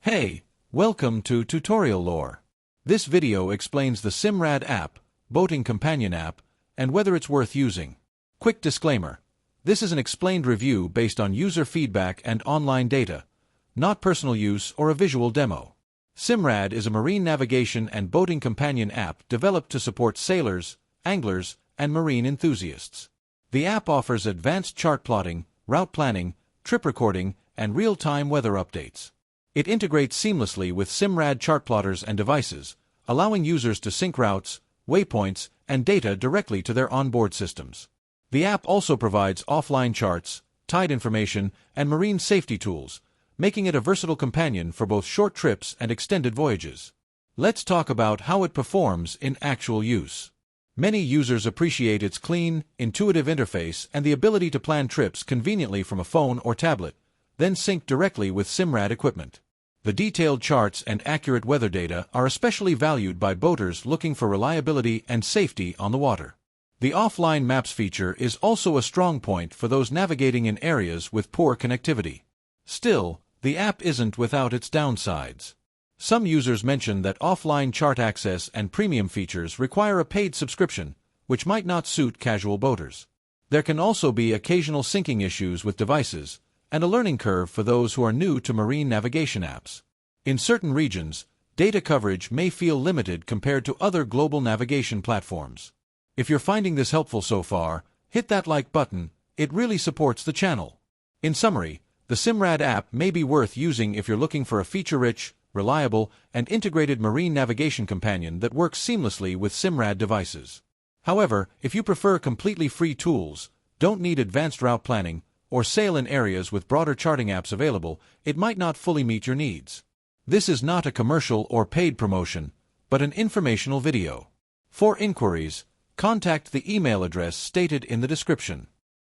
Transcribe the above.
Hey, welcome to Tutorial Lore. This video explains the Simrad app, boating companion app, and whether it's worth using. Quick disclaimer. This is an explained review based on user feedback and online data, not personal use or a visual demo. Simrad is a marine navigation and boating companion app developed to support sailors, anglers, and marine enthusiasts. The app offers advanced chart plotting, route planning, trip recording, and real-time weather updates. It integrates seamlessly with Simrad chart plotters and devices, allowing users to sync routes, waypoints, and data directly to their onboard systems. The app also provides offline charts, tide information, and marine safety tools, making it a versatile companion for both short trips and extended voyages. Let's talk about how it performs in actual use. Many users appreciate its clean, intuitive interface and the ability to plan trips conveniently from a phone or tablet, then sync directly with Simrad equipment. The detailed charts and accurate weather data are especially valued by boaters looking for reliability and safety on the water. The offline maps feature is also a strong point for those navigating in areas with poor connectivity. Still, the app isn't without its downsides. Some users mention that offline chart access and premium features require a paid subscription, which might not suit casual boaters. There can also be occasional syncing issues with devices, and a learning curve for those who are new to marine navigation apps. In certain regions, data coverage may feel limited compared to other global navigation platforms. If you're finding this helpful so far, hit that like button, it really supports the channel. In summary, the Simrad app may be worth using if you're looking for a feature-rich, reliable, and integrated marine navigation companion that works seamlessly with Simrad devices. However, if you prefer completely free tools, don't need advanced route planning, or sail in areas with broader charting apps available, it might not fully meet your needs. This is not a commercial or paid promotion, but an informational video. For inquiries, contact the email address stated in the description.